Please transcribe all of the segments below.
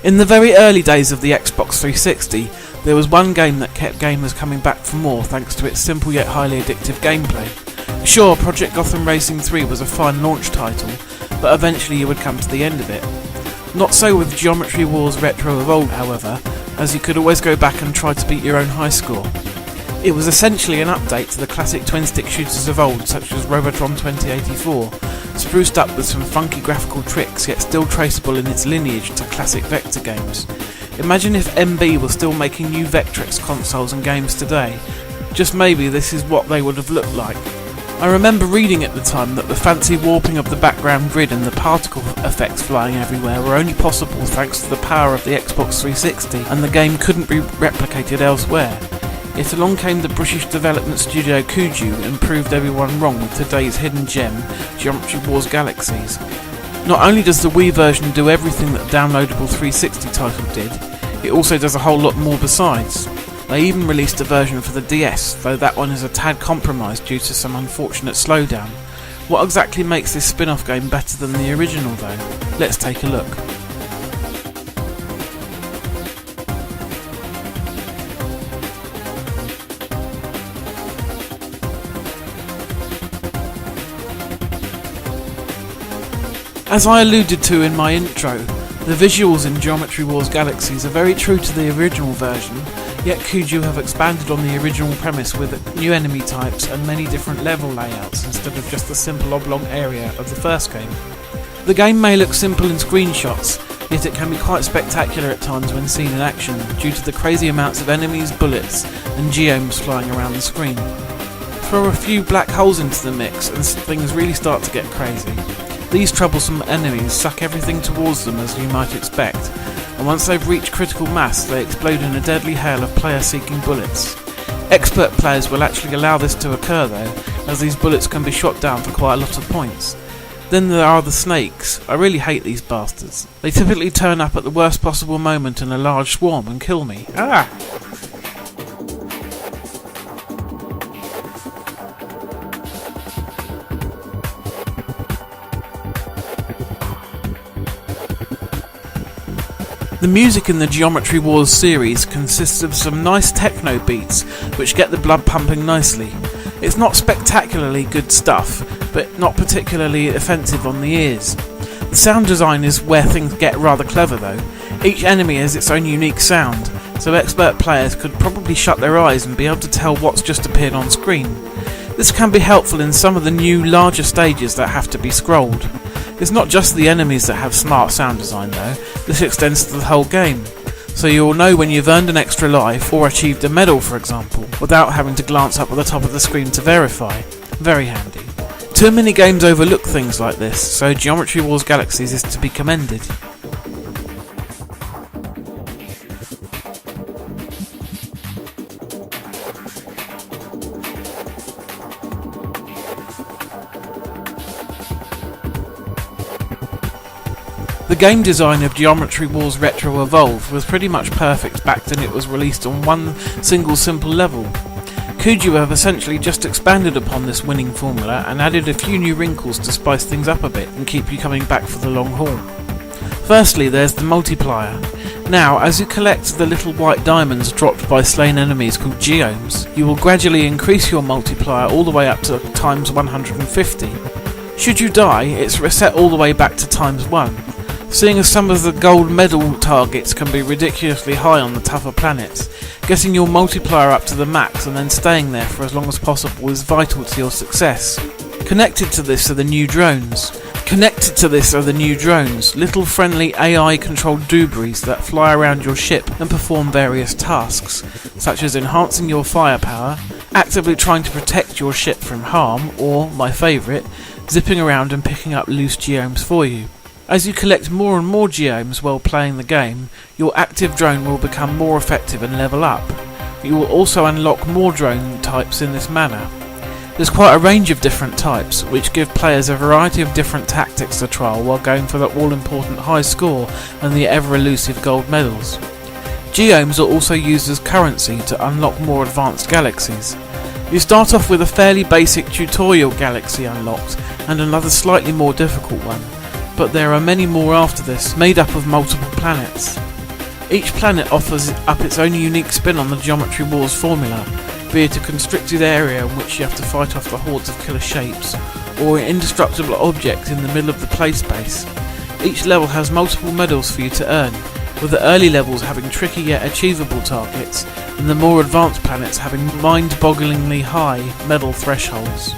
In the very early days of the Xbox 360, there was one game that kept gamers coming back for more thanks to its simple yet highly addictive gameplay. Sure, Project Gotham Racing 3 was a fine launch title, but eventually you would come to the end of it. Not so with Geometry Wars Retro Evolved, however, as you could always go back and try to beat your own high score. It was essentially an update to the classic twin-stick shooters of old, such as Robotron 2084, spruced up with some funky graphical tricks, yet still traceable in its lineage to classic vector games. Imagine if MB was still making new Vectrex consoles and games today. Just maybe this is what they would have looked like. I remember reading at the time that the fancy warping of the background grid and the particle effects flying everywhere were only possible thanks to the power of the Xbox 360, and the game couldn't be replicated elsewhere. Yet along came the British development studio Kuju and proved everyone wrong with today's hidden gem, Geometry Wars Galaxies. Not only does the Wii version do everything that a downloadable 360 title did, it also does a whole lot more besides. They even released a version for the DS, though that one is a tad compromised due to some unfortunate slowdown. What exactly makes this spin-off game better than the original though? Let's take a look. As I alluded to in my intro, the visuals in Geometry Wars Galaxies are very true to the original version, yet Kuju have expanded on the original premise with new enemy types and many different level layouts instead of just the simple oblong area of the first game. The game may look simple in screenshots, yet it can be quite spectacular at times when seen in action due to the crazy amounts of enemies, bullets and geomes flying around the screen. Throw a few black holes into the mix and things really start to get crazy. These troublesome enemies suck everything towards them as you might expect, and once they've reached critical mass they explode in a deadly hail of player-seeking bullets. Expert players will actually allow this to occur though, as these bullets can be shot down for quite a lot of points. Then there are the snakes. I really hate these bastards. They typically turn up at the worst possible moment in a large swarm and kill me. Ah! The music in the Geometry Wars series consists of some nice techno beats which get the blood pumping nicely. It's not spectacularly good stuff, but not particularly offensive on the ears. The sound design is where things get rather clever though. Each enemy has its own unique sound, so expert players could probably shut their eyes and be able to tell what's just appeared on screen. This can be helpful in some of the new larger stages that have to be scrolled. It's not just the enemies that have smart sound design though, this extends to the whole game. So you'll know when you've earned an extra life or achieved a medal for example, without having to glance up at the top of the screen to verify. Very handy. Too many games overlook things like this, so Geometry Wars Galaxies is to be commended. The game design of Geometry Wars Retro Evolved was pretty much perfect back then it was released on one single simple level. Kuju have essentially just expanded upon this winning formula and added a few new wrinkles to spice things up a bit and keep you coming back for the long haul. Firstly, there's the multiplier. Now, as you collect the little white diamonds dropped by slain enemies called geomes, you will gradually increase your multiplier all the way up to times 150. Should you die, it's reset all the way back to times 1. Seeing as some of the gold medal targets can be ridiculously high on the tougher planets, getting your multiplier up to the max and then staying there for as long as possible is vital to your success. Connected to this are the new drones, little friendly AI-controlled doobies that fly around your ship and perform various tasks, such as enhancing your firepower, actively trying to protect your ship from harm, or, my favourite, zipping around and picking up loose geomes for you. As you collect more and more geomes while playing the game, your active drone will become more effective and level up. You will also unlock more drone types in this manner. There's quite a range of different types, which give players a variety of different tactics to trial while going for the all-important high score and the ever-elusive gold medals. Geomes are also used as currency to unlock more advanced galaxies. You start off with a fairly basic tutorial galaxy unlocked and another slightly more difficult one, but there are many more after this, made up of multiple planets. Each planet offers up its own unique spin on the Geometry Wars formula, be it a constricted area in which you have to fight off the hordes of killer shapes, or an indestructible object in the middle of the play space. Each level has multiple medals for you to earn, with the early levels having tricky yet achievable targets, and the more advanced planets having mind-bogglingly high medal thresholds.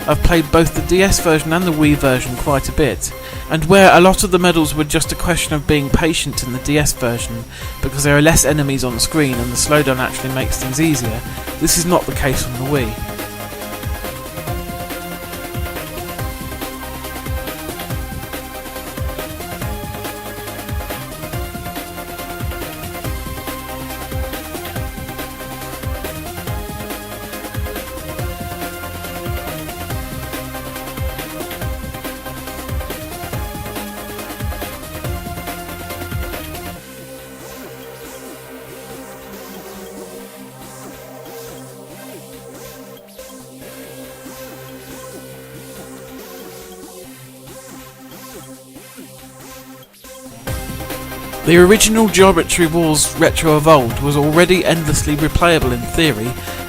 I've played both the DS version and the Wii version quite a bit, and where a lot of the medals were just a question of being patient in the DS version because there are less enemies on screen and the slowdown actually makes things easier, this is not the case on the Wii. The original Geometry Wars Retro Evolved was already endlessly replayable in theory,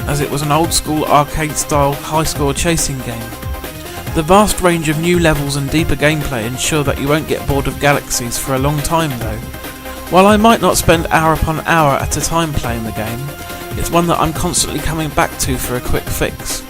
as it was an old school arcade style high score chasing game. The vast range of new levels and deeper gameplay ensure that you won't get bored of Galaxies for a long time though. While I might not spend hour upon hour at a time playing the game, it's one that I'm constantly coming back to for a quick fix.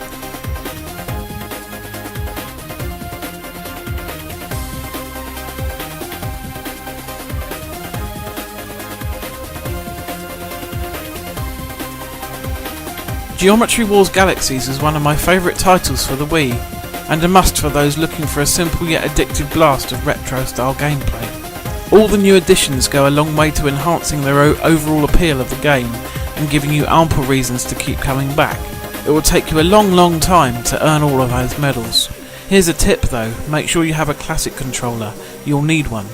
Geometry Wars Galaxies is one of my favourite titles for the Wii, and a must for those looking for a simple yet addictive blast of retro-style gameplay. All the new additions go a long way to enhancing the overall appeal of the game, and giving you ample reasons to keep coming back. It will take you a long time to earn all of those medals. Here's a tip though, make sure you have a classic controller, you'll need one.